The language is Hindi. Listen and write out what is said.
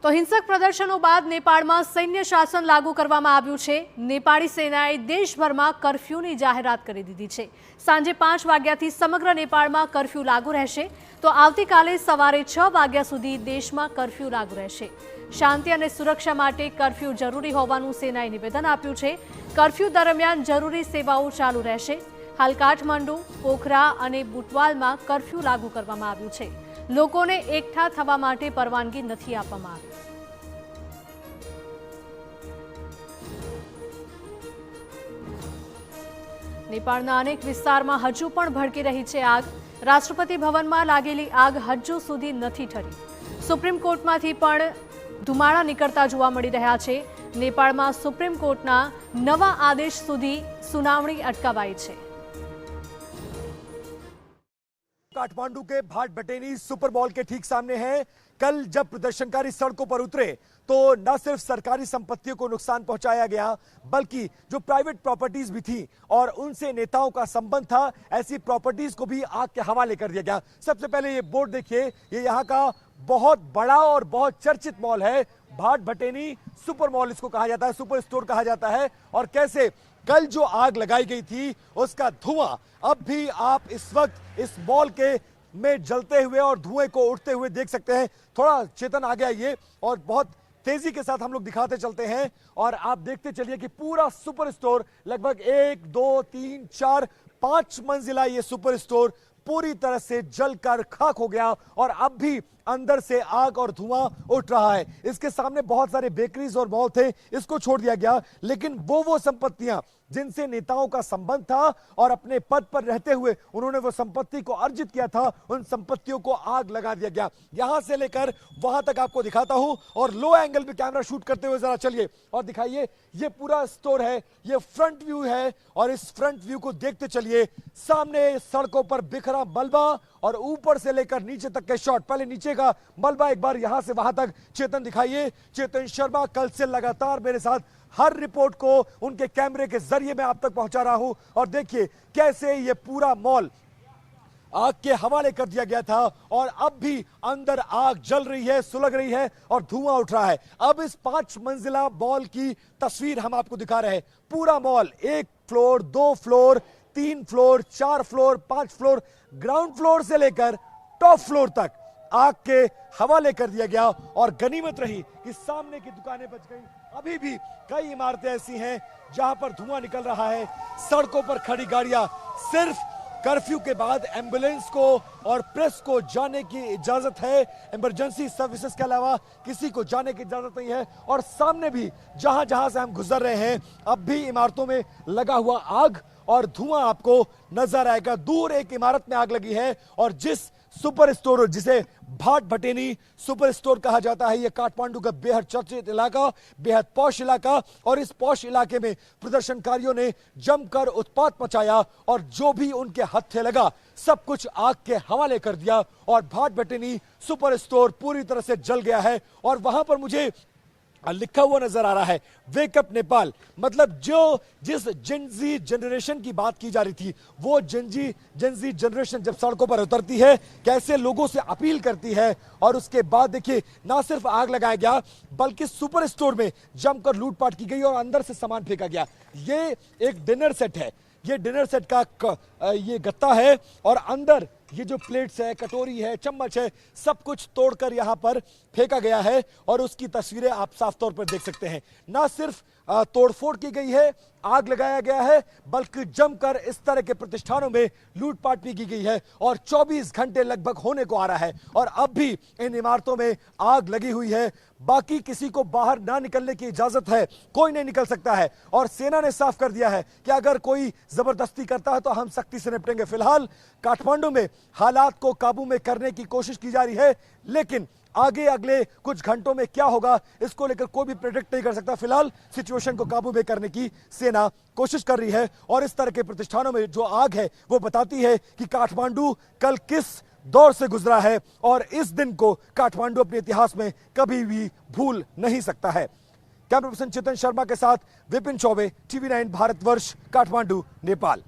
તો હિંસક પ્રદર્શનો બાદ નેપાળમાં સૈન્ય શાસન લાગુ કરવામાં આવ્યું છે। નેપાળી સેનાએ દેશભરમાં કર્ફ્યુની જાહેરાત કરી દીધી છે। સાંજે 5 વાગ્યાથી સમગ્ર નેપાળમાં કર્ફ્યુ લાગુ રહેશે, તો આવતીકાલે સવારે 6 વાગ્યા સુધી દેશમાં કર્ફ્યુ લાગુ રહેશે। શાંતિ અને સુરક્ષા માટે કર્ફ્યુ જરૂરી હોવાનું સેનાએ નિવેદન આપ્યું છે। કર્ફ્યુ દરમિયાન જરૂરી સેવાઓ ચાલુ રહેશે। હાલ કાઠમંડુ, પોખરા અને બુટવાલમાં કર્ફ્યુ લાગુ કરવામાં આવ્યું છે। લોકોને એકઠા થવા માટે પરવાનગી નથી આપવામાં આવી। નેપાળના અનેક વિસ્તારમાં હજુ પણ ભડકી રહી છે આગ। રાષ્ટ્રપતિ ભવનમાં लागेली આગ હજુ સુધી નથી ઠરી। સુપ્રીમ કોર્ટમાંથી પણ ધુમાડા નીકળતા જોવા મળી રહ્યા છે। નેપાળમાં સુપ્રીમ કોર્ટના નવા આદેશ સુધી સુનાવણી અટકાવાઈ છે। काठमांडू के भाट भटेनी सुपर मॉल के ठीक सामने है। कल जब प्रदर्शनकारी सड़कों पर उतरे तो न सिर्फ सरकारी संपत्तियों को नुकसान पहुंचाया गया, बल्कि जो प्राइवेट प्रॉपर्टीज भी थी और उनसे नेताओं का संबंध था, ऐसी प्रॉपर्टीज को भी आग के हवाले कर दिया गया। सबसे पहले ये बोर्ड देखिए, ये यहाँ का बहुत बड़ा और बहुत चर्चित मॉल है। भाट भटेनी सुपर मॉल इसको कहा जाता है, सुपर स्टोर कहा जाता है। और कैसे कल जो आग लगाई गई थी उसका धुआं अब भी आप इस वक्त इस मॉल के में जलते हुए और धुएं को उठते हुए देख सकते हैं। थोड़ा चेतन आ गया ये, और बहुत तेजी के साथ हम लोग दिखाते चलते हैं और आप देखते चलिए कि पूरा सुपर स्टोर लगभग 1, 2, 3, 4, 5 मंजिला ये सुपर स्टोर पूरी तरह से जलकर खाक हो गया और अब भी अंदर से आग और धुआं उठ रहा है। इसके सामने बहुत सारे बेकरीज और मॉल थे, इसको छोड़ दिया गया, लेकिन वो संपत्तियां जिनसे नेताओं का संबंध था और अपने पद पर रहते हुए उन्होंने वो संपत्ति को अर्जित किया था, उन संपत्तियों को आग लगा दिया गया। यहां से लेकर वहां तक आपको दिखाता हूं और लो एंगल पे कैमरा शूट करते हुए जरा चलिए और दिखाइए। ये पूरा स्टोर है, ये फ्रंट व्यू है और इस फ्रंट व्यू को देखते चलिए। सामने सड़कों पर बिखरा मलबा और ऊपर से लेकर नीचे तक के शॉट। पहले नीचे का मलबा एक बार यहां से वहां तक चेतन दिखाइए। चेतन शर्मा कल से लगातार मेरे साथ हर रिपोर्ट को उनके कैमरे के जरिए मैं आप तक पहुंचा रहा हूं और देखिए कैसे ये पूरा मॉल आग के हवाले कर दिया गया था और अब भी अंदर आग जल रही है, सुलग रही है और धुआं उठ रहा है। अब इस 5 मंजिला मॉल की तस्वीर हम आपको दिखा रहे हैं। पूरा mall 1 floor, 2 floor, 3 floor, 4 floor, 5 floor, ground floor से लेकर टॉप फ्लोर तक आग के हवाले कर दिया गया। और गनीमत रही कि सामने की दुकानें बच गई। अभी भी कई इमारतें ऐसी हैं जहां पर धुआं निकल रहा है। सड़कों पर खड़ी गाड़ियां, सिर्फ कर्फ्यू के बाद एम्बुलेंस को और प्रेस को जाने की इजाजत है, इमरजेंसी सर्विसेज के अलावा किसी को जाने की इजाजत नहीं है। और सामने भी जहां जहां से हम गुजर रहे हैं अब भी इमारतों में लगा हुआ आग और धुआं आपको नजर आएगा। दूर एक इमारत में आग लगी है और जिस सुपर स्टोर जिसे भाट भटेनी सुपर स्टोर कहा जाता है, यह काठमांडू का बेहद चर्चित इलाका, बेहद पॉश इलाका, और इस पॉश इलाके में प्रदर्शनकारियों ने जमकर उत्पात मचाया और जो भी उनके हत्थे लगा सब कुछ आग के हवाले कर दिया और भाट भटेनी सुपर स्टोर पूरी तरह से जल गया है। और वहां पर मुझे लिखा हुआ नजर आ रहा है वेकअप नेपाल। मतलब जो जिस जेनजी जनरेशन की बात की जा रही थी, वो जेनजी जनरेशन जब सड़कों पर उतरती है कैसे लोगों से अपील करती है। और उसके बाद देखिए ना सिर्फ आग लगाया गया बल्कि सुपर स्टोर में जमकर लूटपाट की गई और अंदर से सामान फेंका गया। ये एक डिनर सेट है, ये डिनर सेट का ये गत्ता है और अंदर ये जो प्लेट्स है, कटोरी है, चम्मच है, सब कुछ तोड़कर यहां पर फेंका गया है और उसकी तस्वीरें आप साफ तौर पर देख सकते हैं। ना सिर्फ तोड़फोड़ की गई है, आग लगाया गया है, बल्कि जमकर इस तरह के प्रतिष्ठानों में लूटपाट भी की गई है और 24 घंटे लगभग होने को आ रहा है और अब भी इन इमारतों में आग लगी हुई है। बाकी किसी को बाहर ना निकलने की इजाजत है, कोई नहीं निकल सकता है और सेना ने साफ कर दिया है कि अगर कोई जबरदस्ती करता है तो हम सख्ती से निपटेंगे। फिलहाल काठमांडू में हालात को काबू में करने की कोशिश की जा रही है, लेकिन आगे अगले कुछ घंटों में क्या होगा इसको लेकर कोई भी प्रेडिक्ट नहीं कर सकता। फिलहाल सिचुएशन को काबू में करने की सेना कोशिश कर रही है और इस तरह के प्रतिष्ठानों में जो आग है वो बताती है कि काठमांडू कल किस दौर से गुजरा है और इस दिन को काठमांडू अपने इतिहास में कभी भी भूल नहीं सकता है। कैमरा पर्सन चेतन शर्मा के साथ विपिन चौबे, TV9 भारतवर्ष, काठमांडू, नेपाल।